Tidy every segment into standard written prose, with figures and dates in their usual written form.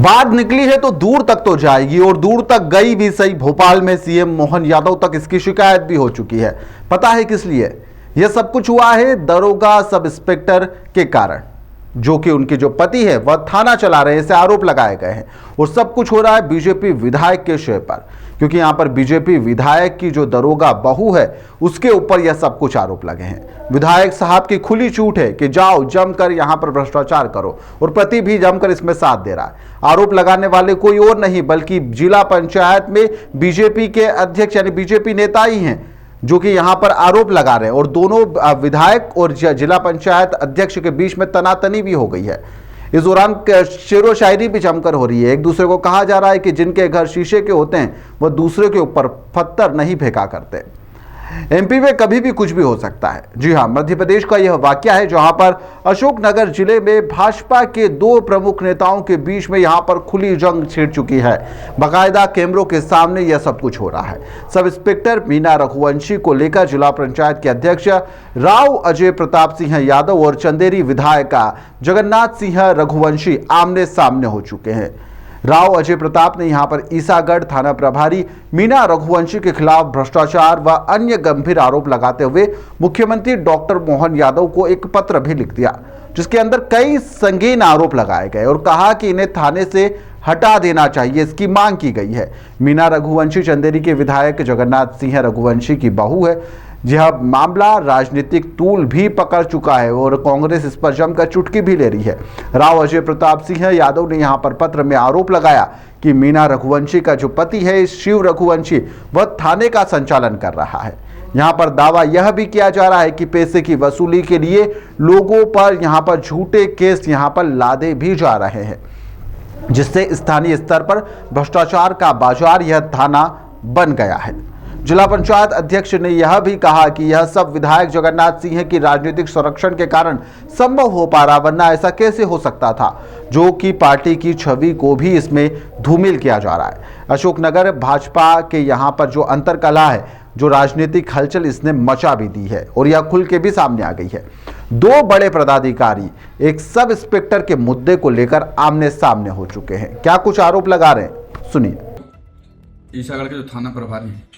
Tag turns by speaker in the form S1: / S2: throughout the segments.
S1: बात निकली है तो दूर तक तो जाएगी, और दूर तक गई भी सही। भोपाल में सीएम मोहन यादव तक इसकी शिकायत भी हो चुकी है। पता है किस लिए? यह सब कुछ हुआ है दरोगा सब इंस्पेक्टर के कारण, जो कि उनके जो पति है वह थाना चला रहे हैं, ऐसे आरोप लगाए गए हैं। और सब कुछ हो रहा है बीजेपी विधायक के श्रेय पर, क्योंकि यहां पर बीजेपी विधायक की जो दरोगा बहू है उसके ऊपर यह सब कुछ आरोप लगे हैं। विधायक साहब की खुली छूट है कि जाओ जमकर यहां पर भ्रष्टाचार करो, और पति भी जमकर इसमें साथ दे रहा है। आरोप लगाने वाले कोई और नहीं बल्कि जिला पंचायत में बीजेपी के अध्यक्ष यानी बीजेपी नेता ही हैं, जो कि यहां पर आरोप लगा रहे हैं। और दोनों विधायक और जिला पंचायत अध्यक्ष के बीच में तनातनी भी हो गई है। इस दौरान शेरो शायरी भी जमकर हो रही है। एक दूसरे को कहा जा रहा है कि जिनके घर शीशे के होते हैं वह दूसरे के ऊपर पत्थर नहीं फेंका करते। एमपी में कभी भी कुछ भी हो सकता है। जी हां, मध्य प्रदेश का यह वाकया है जहां पर अशोकनगर जिले में भाजपा के दो प्रमुख नेताओं के बीच में यहां पर खुली जंग छिड़ चुकी है। बाकायदा कैमरों के सामने यह सब कुछ हो रहा है। सब इंस्पेक्टर मीना रघुवंशी को लेकर जिला पंचायत के अध्यक्ष राव अजय प्रताप सिंह यादव और चंदेरी विधायक जगन्नाथ सिंह रघुवंशी आमने सामने हो चुके हैं। राव अजय प्रताप ने यहां पर ईसागढ़ थाना प्रभारी मीना रघुवंशी के खिलाफ भ्रष्टाचार व अन्य गंभीर आरोप लगाते हुए मुख्यमंत्री डॉक्टर मोहन यादव को एक पत्र भी लिख दिया, जिसके अंदर कई संगीन आरोप लगाए गए और कहा कि इन्हें थाने से हटा देना चाहिए, इसकी मांग की गई है। मीना रघुवंशी चंदेरी के विधायक जगन्नाथ सिंह रघुवंशी की बहू है। यह मामला राजनीतिक तूल भी पकड़ चुका है और कांग्रेस इस पर जमकर चुटकी भी ले रही है। राव अजय प्रताप सिंह यादव ने यहां पर पत्र में आरोप लगाया कि मीना रघुवंशी का जो पति है शिव रघुवंशी वह थाने का संचालन कर रहा है। यहां पर दावा यह भी किया जा रहा है कि पैसे की वसूली के लिए लोगों पर यहां पर झूठे केस यहां पर लादे भी जा रहे हैं, जिससे स्थानीय स्तर पर भ्रष्टाचार का बाजार यह थाना बन गया है। जिला पंचायत अध्यक्ष ने यह भी कहा कि यह सब विधायक जगन्नाथ सिंह की राजनीतिक संरक्षण के कारण संभव हो पा रहा, वरना ऐसा कैसे हो सकता था, जो कि पार्टी की छवि को भी इसमें धूमिल किया जा रहा है। अशोकनगर भाजपा के यहां पर जो अंतरकलह है, जो राजनीतिक हलचल इसने मचा भी दी है और यह खुल के भी सामने आ गई है। दो बड़े पदाधिकारी एक सब इंस्पेक्टर के मुद्दे को लेकर आमने सामने हो चुके हैं। क्या कुछ आरोप लगा रहे हैं, सुनिए।
S2: ईसागढ़ के जो थाना प्रभारी हैं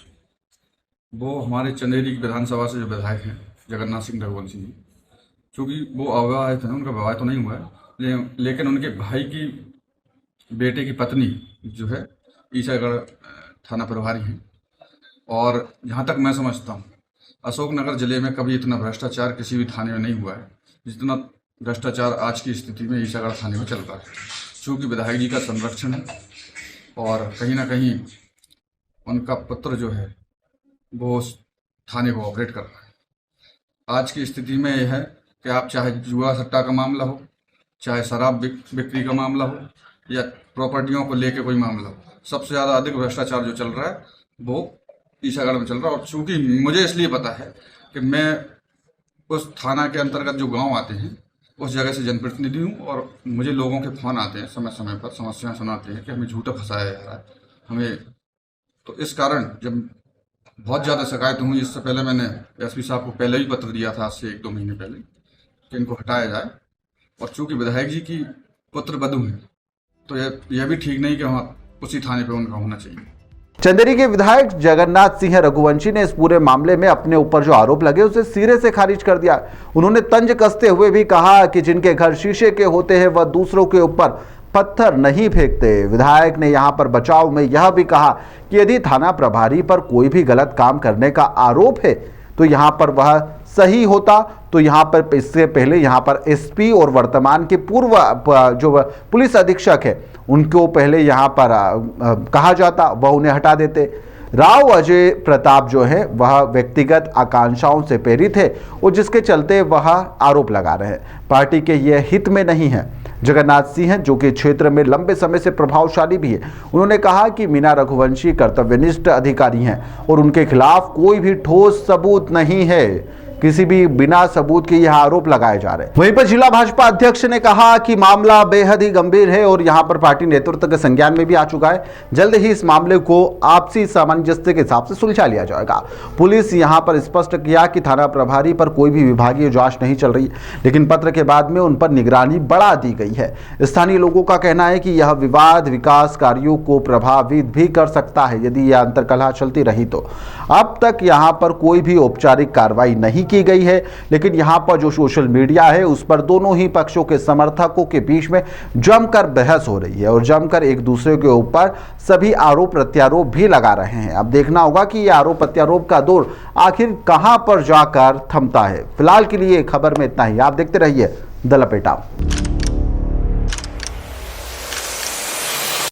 S2: वो हमारे चंदेरी विधानसभा से जो विधायक हैं जगन्नाथ सिंह रघुवंशी जी, चूँकि वो अविवाहित हैं, उनका विवाह तो नहीं हुआ है, लेकिन उनके भाई की बेटे की पत्नी जो है ईसागढ़ थाना प्रभारी हैं। और जहाँ तक मैं समझता हूँ अशोकनगर जिले में कभी इतना भ्रष्टाचार किसी भी थाने में नहीं हुआ है जितना भ्रष्टाचार आज की स्थिति में ईसागढ़ थाने में चल रहा है। चूँकि विधायक जी का संरक्षण है और कहीं ना कहीं उनका पुत्र जो है वो थाने को ऑपरेट कर रहा है। आज की स्थिति में यह है कि आप चाहे जुआ सट्टा का मामला हो, चाहे शराब बिक्री का मामला हो, या प्रॉपर्टियों को लेके कोई मामला हो, सबसे ज़्यादा अधिक भ्रष्टाचार जो चल रहा है वो ईसागढ़ में चल रहा है। और चूँकि मुझे इसलिए पता है कि मैं उस थाना के अंतर्गत जो गांव आते हैं उस जगह से जनप्रतिनिधि हूँ, और मुझे लोगों के फ़ोन आते हैं समय समय पर, समस्याएँ सुनाते हैं कि हमें झूठा फंसाया जा रहा है हमें। तो इस कारण जब बहुत ज़्यादा शिकायत हुई, इससे पहले मैंने एसपी साहब को पहले ही पत्र दिया था, आज से 1-2 महीने पहले, कि इनको हटाया जाए। और चूँकि विधायक जी की पुत्र बधू है तो यह भी ठीक नहीं कि वहाँ उसी थाने पे उनका होना चाहिए।
S1: चंदेरी के विधायक जगन्नाथ सिंह रघुवंशी ने इस पूरे मामले में अपने ऊपर जो आरोप लगे उसे सिरे से खारिज कर दिया। उन्होंने तंज कसते हुए भी कहा कि जिनके घर शीशे के होते हैं वह दूसरों के ऊपर पत्थर नहीं फेंकते। विधायक ने यहां पर बचाव में यह भी कहा कि यदि थाना प्रभारी पर कोई भी गलत काम करने का आरोप है तो यहां पर वह सही होता, तो यहां पर इससे पहले यहां पर एसपी और वर्तमान के पूर्व जो पुलिस अधीक्षक है उनको पहले यहां पर कहा जाता, वह उन्हें हटा देते। राव अजय प्रताप जो है वह व्यक्तिगत आकांक्षाओं से प्रेरित है और जिसके चलते वह आरोप लगा रहे हैं। पार्टी के यह हित में नहीं है। जगन्नाथ सिंह जो कि क्षेत्र में लंबे समय से प्रभावशाली भी है, उन्होंने कहा कि मीना रघुवंशी कर्तव्यनिष्ठ अधिकारी हैं और उनके खिलाफ कोई भी ठोस सबूत नहीं है। किसी भी बिना सबूत के यह आरोप लगाए जा रहे हैं। वहीं पर जिला भाजपा अध्यक्ष ने कहा कि मामला बेहद ही गंभीर है और यहां पर पार्टी नेतृत्व के संज्ञान में भी आ चुका है। जल्द ही इस मामले को आपसी सामंजस्य के हिसाब से सुलझा लिया जाएगा। पुलिस यहां पर स्पष्ट किया कि थाना प्रभारी पर कोई भी विभागीय जांच नहीं चल रही, लेकिन पत्र के बाद में उन पर निगरानी बढ़ा दी गई है। स्थानीय लोगों का कहना है कि यह विवाद विकास कार्यों को प्रभावित भी कर सकता है यदि यह अंतर्कलह चलती रही तो। अब तक यहां पर कोई भी औपचारिक कार्रवाई नहीं की गई है, लेकिन यहां पर जो सोशल मीडिया है उस पर दोनों ही पक्षों के समर्थकों के बीच में जमकर बहस हो रही है और जमकर एक दूसरे के ऊपर सभी आरोप प्रत्यारोप भी लगा रहे हैं। अब देखना होगा कि यह आरोप प्रत्यारोप का दौर आखिर कहां पर जाकर थमता है। फिलहाल के लिए खबर में इतना ही। आप देखते रहिए द लपेटा।